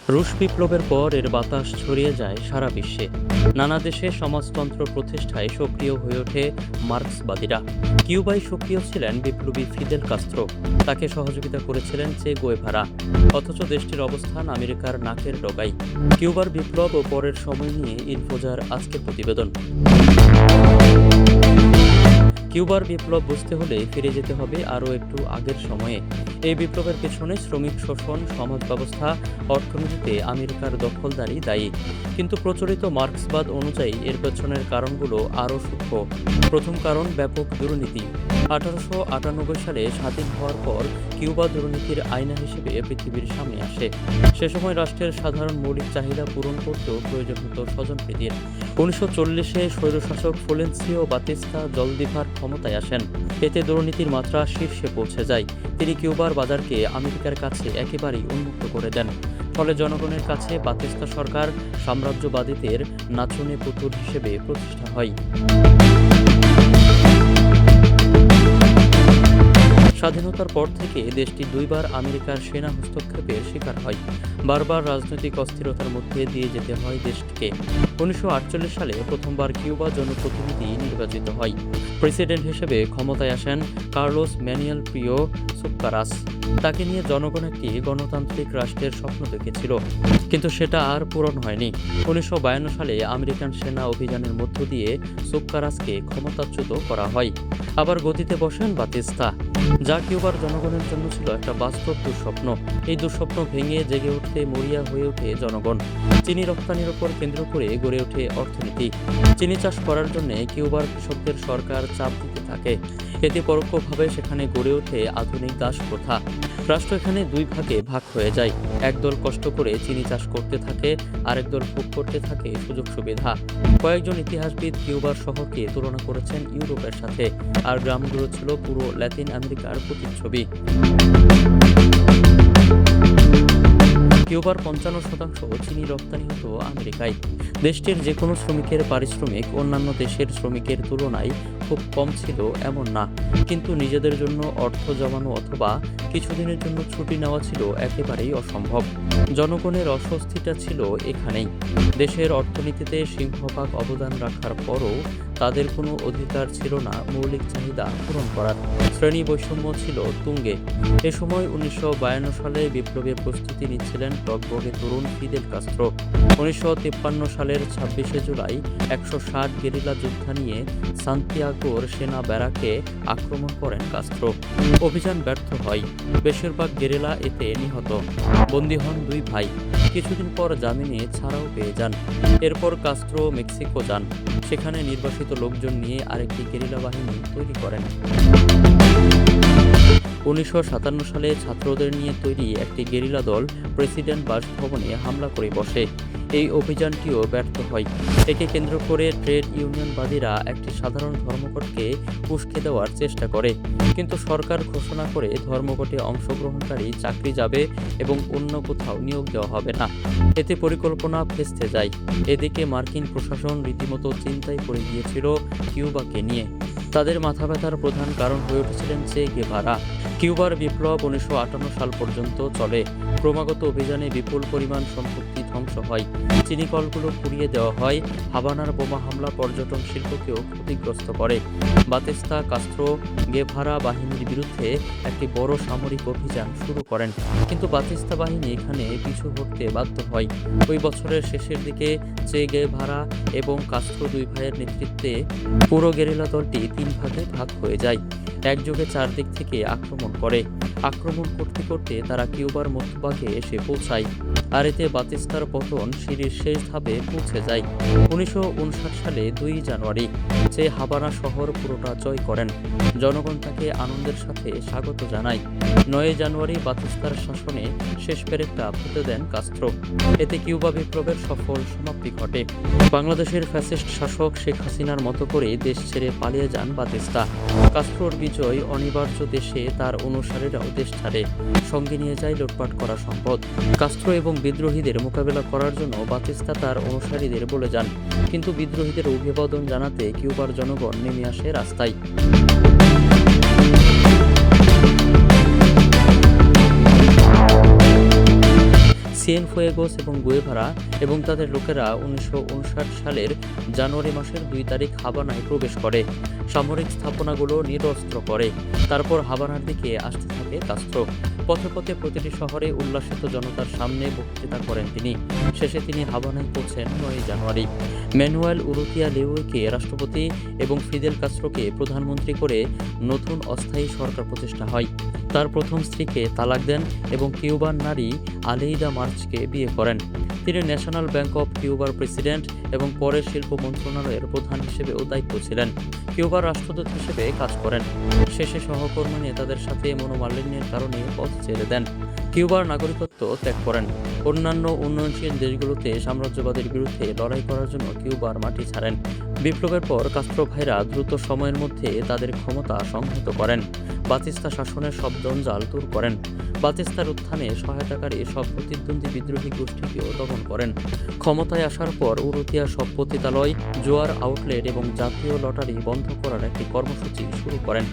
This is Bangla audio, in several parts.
রুশ বিপ্লবের পর এর বাতাস ছড়িয়ে যায় সারা বিশ্বে। নানা দেশে সমাজতন্ত্র প্রতিষ্ঠায় সক্রিয় হয়ে ওঠে মার্ক্সবাদীরা। কিউবায় সক্রিয় ছিলেন বিপ্লবী ফিদেল কাস্ত্রো, তাকে সহযোগিতা করেছিলেন চে গুয়েভারা। অথচ দেশটির অবস্থান আমেরিকার নাকের ডগায়। কিউবার বিপ্লব ও পরের সময় নিয়ে ইনফোজার আজকের প্রতিবেদন। কিউবার বিপ্লব বুঝতে হলে ফিরে যেতে হবে আরও একটু আগের সময়ে। এই বিপ্লবের পেছনে শ্রমিক শোষণ, সমাজ ব্যবস্থা, অর্থনীতিতে আমেরিকার দখলদারি দায়ী। কিন্তু প্রচলিত মার্ক্সবাদ অনুযায়ী এর পেছনের কারণগুলো আরও সূক্ষ্ম। প্রথম কারণ, ব্যাপক দুর্নীতি। 1898 সালে স্বাধীন হওয়ার পর কিউবা দুর্নীতির আয়না হিসেবে পৃথিবীর সামনে আসে। সে সময় রাষ্ট্রের সাধারণ মৌলিক চাহিদা পূরণ করতেও প্রয়োজন হতো স্বজনপ্রীতির। 1940-এ স্বৈরশাসক ফুলেন্সিও বাতিস্তা জলদিভার ক্ষমতায় আসেন। এতে দুর্নীতির মাত্রা শীর্ষে পৌঁছে যায়। তিনি কিউবার বাজারকে আমেরিকার কাছে একেবারেই উন্মুক্ত করে দেন। ফলে জনগণের কাছে বাতিস্তা সরকার সাম্রাজ্যবাদীদের নাচনে পুতুল হিসেবে প্রতিষ্ঠা হয়। স্বাধীনতার পর থেকে দেশটি দুইবার আমেরিকার সেনা হস্তক্ষেপের শিকার হয়। বারবার রাজনৈতিক অস্থিরতার মধ্যে দিয়ে যেতে হয় দেশটিকে। 1948 সালে প্রথমবার কিউবা জনপ্রতিনিধি নির্বাচিত হয়। প্রেসিডেন্ট হিসেবে ক্ষমতায় আসেন কার্লোস ম্যানুয়েল প্রিও সুক্কারাস। তাকে নিয়ে জনগণ একটি গণতান্ত্রিক রাষ্ট্রের স্বপ্ন দেখেছিল, কিন্তু সেটা আর পূরণ হয়নি। 1952 সালে আমেরিকান সেনা অভিযানের মধ্য দিয়ে সুক্কারাসকে ক্ষমতাচ্যুত করা হয়। আবার গদিতে বসেন বাতিস্তা, যা কিউবার জনগণের জন্য ছিল একটা বাস্তব দুঃস্বপ্ন। এই দুঃস্বপ্ন ভেঙে জেগে উঠতে মরিয়া হয়ে ওঠে জনগণ। চিনি রপ্তানির উপর কেন্দ্র করে গড়ে ওঠে অর্থনীতি। চিনি চাষ করার জন্য কিউবার কৃষকদের সরকার চাপ দিতে থাকে। এতে পরোক্ষভাবে সেখানে গড়ে ওঠে আধুনিক দাস প্রথা। রাষ্ট্র এখানে দুই ভাগে ভাগ হয়ে যায়। একদল কষ্ট করে চিনি চাষ করতে থাকে, আরেক দল ভোগ করতে থাকে সুযোগ সুবিধা। কয়েকজন ইতিহাসবিদ কিউবার শহরকে তুলনা করেছেন ইউরোপের সাথে, আর গ্রামগুলো ছিল পুরো ল্যাতিন আমেরিকার প্রতিচ্ছবি। কিউবার 55% চিনি রপ্তানি হতো আমেরিকায়। দেশটির যে কোনো শ্রমিকের পারিশ্রমিক অন্যান্য দেশের শ্রমিকের তুলনায় খুব কম ছিল এমন না, কিন্তু নিজেদের জন্য অর্থ জমানো অথবা কিছুদিনের জন্য ছুটি নেওয়া ছিল একেবারেই অসম্ভব। জনগণের অস্বস্তিটা ছিল এখানেই। দেশের অর্থনীতিতে সিংহভাগ অবদান রাখার পরও তাদের কোনো অধিকার ছিল না মৌলিক চাহিদা পূরণ করার। শ্রেণী বৈষম্য ছিল তুঙ্গে। এ সময় 1952 সালে বিপ্লবের প্রস্তুতি নিচ্ছিলেন টকবগে তরুণ ফিদেল কাস্ত্রো। 1953 সালের 26শে জুলাই 160 গেরিলা যোদ্ধা নিয়ে সান্তিয়াগোর সেনা ব্যারাকে আক্রমণ করেন কাস্ত্রো। অভিযান ব্যর্থ হয়। বেশিরভাগ গেরিলা এতে নিহত। বন্দী হন দুই ভাই। কিছুদিন পর জামিনে ছাড়াও পেয়ে যান। এরপর কাস্ত্রো মেক্সিকো যান। সেখানে নির্বাসিত লোকজন নিয়ে আরেকটি গেরিলা বাহিনী তৈরি করেন। 1957 সালে ছাত্রদের নিয়ে তৈরি একটি গেরিলা দল প্রেসিডেন্ট বাসভবনে হামলা করে বসে। এই অভিযানটিও ব্যর্থ হয়। একে কেন্দ্র করে ট্রেড ইউনিয়নবাদীরা একটি সাধারণ ধর্মঘটকে উস্কে দেওয়ার চেষ্টা করে, কিন্তু সরকার ঘোষণা করে ধর্মঘটে অংশগ্রহণকারী চাকরি যাবে এবং অন্য কোথাও নিয়োগ দেওয়া হবে না। এতে পরিকল্পনা ভেস্তে যায়। এদিকে মার্কিন প্রশাসন রীতিমতো চিন্তায় পড়ে গিয়েছিল কিউবাকে নিয়ে। তাদের মাথা ব্যথার প্রধান কারণ হয়ে উঠেছিলেন চে গেভারা। কিউবার বিপ্লব 1958 সাল পর্যন্ত চলে। ক্রমাগত অভিযানে বিপুল পরিমাণ সম্পত্তি ধ্বংস হয়। চিনিকলগুলো পুড়িয়ে দেওয়া হয়। হাভানার বোমা হামলা পর্যটন শিল্পকেও ক্ষতিগ্রস্ত করে। বাতিস্তা কাস্ত্রো গেভারা বাহিনীর বিরুদ্ধে একটি বড় সামরিক অভিযান শুরু করেন, কিন্তু বাতিস্তা বাহিনী এখানে পিছু হটতে বাধ্য হয়। ওই বছরের শেষের দিকে চে গেভারা এবং কাস্ত্রো দুই ভাইয়ের নেতৃত্বে পুরো গেরিলা দলটি 3 ভাগে ভাগ হয়ে যায়। একযোগে 4 দিক থেকে আক্রমণ করে। আক্রমণ করতে করতে তারা কিউবার মধ্যভাগে এসে পৌঁছায়, আর এতে বাতিস্তার পতন সিঁড়ির শেষ ধাপে পৌঁছে যায়। 1959 সালে 2 জানুয়ারি চে হাভানা শহর পুরোটা জয় করেন। জনগণ তাকে আনন্দের সাথে স্বাগত জানায়। 9 জানুয়ারি বাতিস্তার শাসনে শেষ পেরেকটা পুঁতে দেন কাস্ত্রো। এতে কিউবা বিপ্লবের সফল সমাপ্তি ঘটে। বাংলাদেশের ফ্যাসিস্ট শাসক শেখ হাসিনার মতো করে দেশ ছেড়ে পালিয়ে যান বাতিস্তা। কাস্ত্রোর বিজয় অনিবার্য। দেশে তার অনুসারীরাও দেশ ছাড়ে। সঙ্গে নিয়ে যায় লুটপাট করা সম্পদ। কাস্ত্রো এবং বিদ্রোহীদের মোকাবেলা করার জন্য বাতিস্তা তার অনুসারীদের বলে যান, কিন্তু বিদ্রোহীদের অভিবাদন জানাতে কিউবার জনগণ নেমে আসে রাস্তায়। সিয়েনফুয়েগোস এবং গুয়েভারা এবং তাদের লোকেরা 1959 সালের জানুয়ারি মাসের 2 তারিখ হাভানায় প্রবেশ করে। সামরিক স্থাপনাগুলো নিরস্ত্র করে। তারপর হাভানার দিকে আসতে থাকে কাস্ত্রো। পথে পথে প্রতিটি শহরে উল্লাসিত জনতার সামনে বক্তৃতা করেন তিনি। শেষে তিনি হাভানায় পৌঁছেন 9 জানুয়ারি। ম্যানুয়েল উরুতিয়া লেউকে রাষ্ট্রপতি এবং ফিদেল কাস্ত্রোকে প্রধানমন্ত্রী করে নতুন অস্থায়ী সরকার প্রতিষ্ঠা হয়। তার প্রথম স্ত্রীকে তালাক দেন এবং কিউবান নারী আলেইদা মার্চকে বিয়ে করেন। তিনি ন্যাশনাল ব্যাংক অফ কিউবার প্রেসিডেন্ট এবং পরে শিল্প মন্ত্রণালয়ের প্রধান হিসেবেও দায়িত্ব ছিলেন। কিউবার রাষ্ট্রদূত হিসেবে কাজ করেন। শেষে সহকর্মী নেতাদের সাথে মনোমালিন্যের কারণে পদ ছেড়ে দেন। কিউবার নাগরিকত্ব ত্যাগ করেন। অন্যান্য উন্নয়নশীল দেশগুলোতে সাম্রাজ্যবাদের বিরুদ্ধে লড়াই করার জন্য কিউবার মাটি ছাড়েন। বিপ্লবের পর কাস্ত্রো ভাইরা দ্রুত সময়ের মধ্যে তাদের ক্ষমতা সংহত করেন। বাতিস্তা শাসনের সব জঞ্জাল দূর করেন। বাতিস্তার উত্থানে সহায়তাকারী সব প্রতিদ্বন্দ্বী বিদ্রোহী গোষ্ঠীকেও দমন করেন। ক্ষমতায় আসার পর উরুতিয়া সব পতিতালয়, জোয়ার আউটলেট এবং জাতীয় লটারি বন্ধ করার একটি কর্মসূচি শুরু করেন।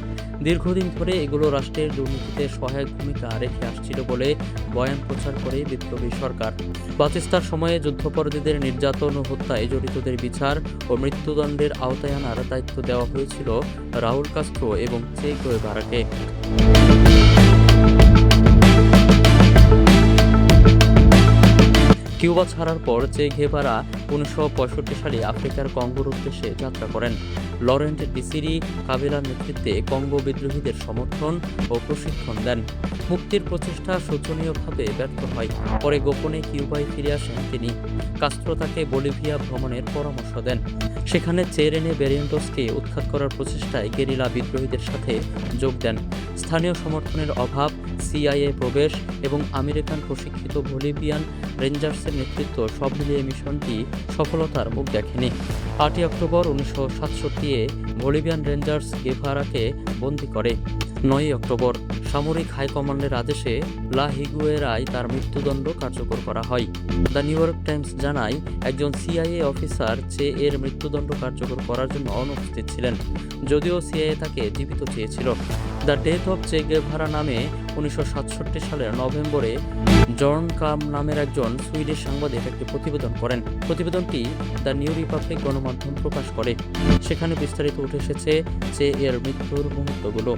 দীর্ঘদিন ধরে এগুলো রাষ্ট্রের দুর্নীতিতে সহায়ক ভূমিকা রেখে আসছিল বলে বয়ান প্রচার করে বিপ্লবী সরকার। বাতিস্তার সময়ে যুদ্ধাপরাধীদের নির্যাতন ও হত্যায় জড়িতদের বিচার ও মৃত্যুদণ্ডের আওতায় আনার দায়িত্ব দেওয়া হয়েছিল রাউল কাস্ত্রো এবং চে গুয়েভারাকে। কিউবা ছাড়ার পর চে গেভারা 1965 সালে আফ্রিকার কঙ্গোর উদ্দেশ্যে যাত্রা করেন। লরেন্ট ডিসিরি কাবিলার নেতৃত্বে কঙ্গো বিদ্রোহীদের সমর্থন ও প্রশিক্ষণ দেন। মুক্তির প্রচেষ্টা শোচনীয়ভাবে ব্যর্থ হয়। পরে গোপনে কিউবায় ফিরে আসেন তিনি। কাস্ত্রো তাকে বলিভিয়া ভ্রমণের পরামর্শ দেন। সেখানে চে রেনে বেরিয়েন্টোসকে উৎখাত করার প্রচেষ্টায় গেরিলা বিদ্রোহীদের সাথে যোগ দেন। স্থানীয় সমর্থনের অভাব, সিআইএ প্রবেশ এবং আমেরিকান প্রশিক্ষিত বলিভিয়ান রেঞ্জার্সের নেতৃত্ব সব মিলিয়ে মিশনটি সফলতার মুখ দেখেনি। 8 অক্টোবর 1967-এ বলিভিয়ান রেঞ্জার্স গেভারাকে বন্দী করে। 9 অক্টোবর সামরিক হাইকমান্ডের আদেশে লা হিগুয়েরায় তার মৃত্যুদণ্ড কার্যকর করা হয়। দ্য নিউ ইয়র্ক টাইমস জানায়, একজন সিআইএ অফিসার চে এর মৃত্যুদণ্ড কার্যকর করার জন্য অনুপস্থিত ছিলেন, যদিও সিআইএ তাকে জীবিত চেয়েছিল। দ্য ডেথ অফ চে গেভারা নামে 1967 সালের নভেম্বরে জন কাম নামের একজন সুইডিশ সাংবাদিক একটি প্রতিবেদন করেন। প্রতিবেদনটি দ্য নিউ রিপাবলিক গণমাধ্যম প্রকাশ করে। সেখানে বিস্তারিত উঠে এসেছে চে এর মৃত্যুর মুহূর্তগুলো।